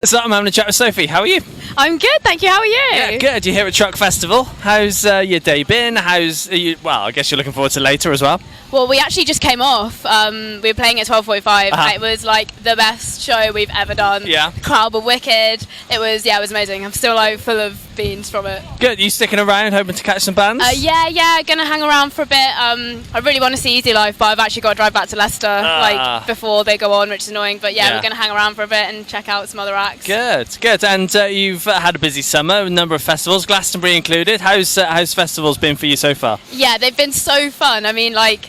So I'm having a chat with Sophie. How are you? I'm good, thank you. How are you? Yeah, good. You're here at Truck Festival. How's your day been? Well, I guess you're looking forward to later as well. Well, we actually just came off. We were playing at 12:45. It was like the best show we've ever done. Yeah. The crowd were wicked. It was amazing. I'm still like full of beans from it. Good. You sticking around, hoping to catch some bands? Yeah. Gonna hang around for a bit. I really want to see Easy Life, but I've actually got to drive back to Leicester before they go on, which is annoying. But yeah, we're gonna hang around for a bit and check out some other acts. Good. And you've had a busy summer, a number of festivals, Glastonbury included. How's festivals been for you so far? Yeah, they've been so fun. I mean, like,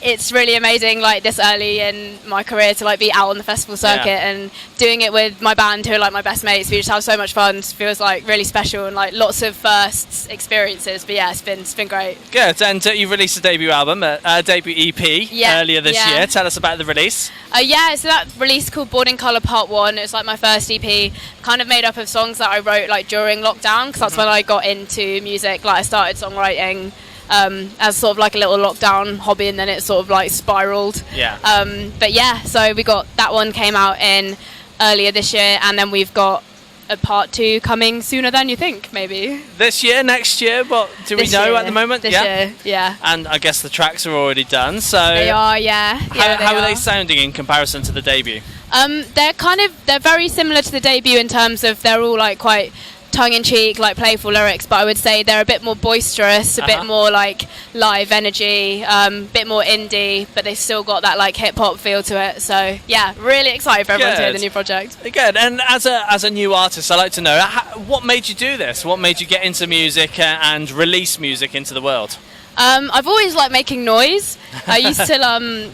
it's really amazing, like, this early in my career to like be out on the festival circuit and doing it with my band, who are like my best mates. We just have so much fun. It feels like really special and like lots of first experiences. But yeah, it's been great. Good. And you released a debut album, a debut EP earlier this year. Tell us about the release. So that release called Boarding Colour Part 1. It's like my first EP, kind of made up of songs that I wrote like during lockdown, because that's when I got into music. Like, I started songwriting as sort of like a little lockdown hobby, and then it sort of like spiraled. But yeah, so we got that one, came out in earlier this year, and then we've got a part 2 coming sooner than you think, maybe. This year, next year, what do we know at the moment? This year, yeah. And I guess the tracks are already done, so... They are, yeah. How are they sounding in comparison to the debut? They're very similar to the debut in terms of they're all like quite tongue-in-cheek, like playful lyrics, but I would say they're a bit more boisterous, a bit more like live energy, a bit more indie, but they still got that like hip-hop feel to it. So yeah, really excited for everyone to hear the new project. Good. And as a new artist, I'd like to know, what made you do this? What made you get into music and release music into the world? I've always liked making noise. I used to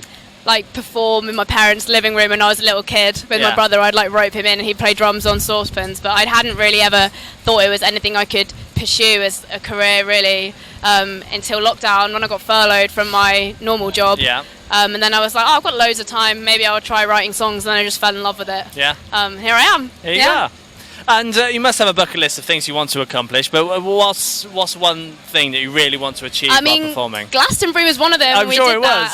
like perform in my parents' living room when I was a little kid with my brother. I'd like rope him in and he'd play drums on saucepans, but I hadn't really ever thought it was anything I could pursue as a career really until lockdown, when I got furloughed from my normal job. And then I was like, I've got loads of time, maybe I'll try writing songs, and then I just fell in love with it. Here I am. Here you are. And you must have a bucket list of things you want to accomplish, but what's one thing that you really want to achieve while performing? Glastonbury was one of them. I'm sure it was.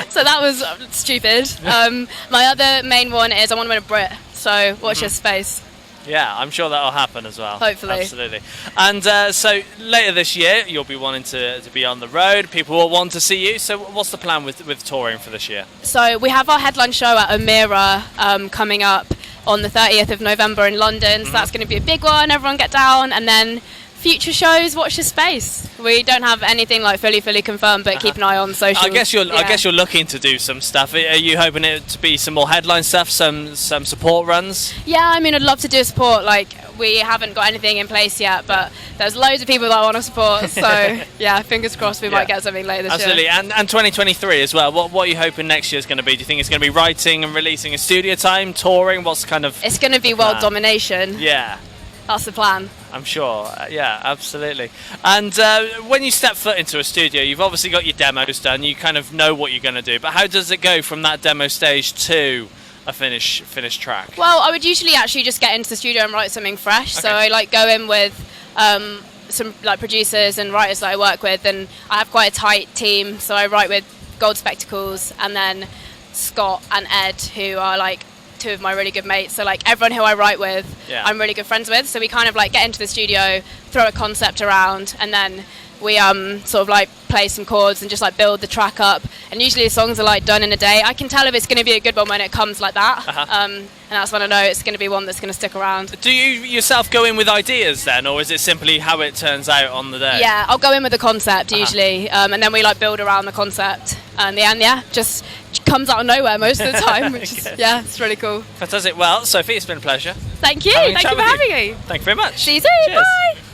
So that was stupid. My other main one is I want to win a Brit, so watch your space. Yeah, I'm sure that'll happen as well. Hopefully. Absolutely. And so later this year, you'll be wanting to be on the road. People will want to see you. So what's the plan with touring for this year? So we have our headline show at Omira coming up on the 30th of November in London. So that's going to be a big one. Everyone get down. And then future shows, watch your space. We don't have anything like fully confirmed, but keep an eye on social. I guess you're looking to do some stuff. Are you hoping it to be some more headline stuff, some support runs? Yeah, I mean, I'd love to do support. Like, we haven't got anything in place yet, but there's loads of people that want to support. So yeah, fingers crossed we might get something later this year. Absolutely, and 2023 as well. What are you hoping next year's going to be? Do you think it's going to be writing and releasing a studio time, touring? What's kind of? It's going to be world domination. Yeah. That's the plan. I'm sure. Yeah, absolutely. And when you step foot into a studio, you've obviously got your demos done. You kind of know what you're going to do. But how does it go from that demo stage to a finished track? Well, I would usually actually just get into the studio and write something fresh. Okay. So I like go in with some like producers and writers that I work with, and I have quite a tight team. So I write with Gold Spectacles and then Scott and Ed, who are like two of my really good mates. So like everyone who I write with, I'm really good friends with. So we kind of like get into the studio, throw a concept around, and then we sort of like play some chords and just like build the track up. And usually the songs are like done in a day. I can tell if it's going to be a good one when it comes like that. And that's when I know it's going to be one that's going to stick around. Do you yourself go in with ideas then, or is it simply how it turns out on the day? Yeah, I'll go in with the concept usually, and then we like build around the concept. And the end, just comes out of nowhere most of the time, which is, it's really cool. Fantastic. Well, Sophie, it's been a pleasure. Thank you. Thank you for having me. Thank you very much. See you soon. Bye.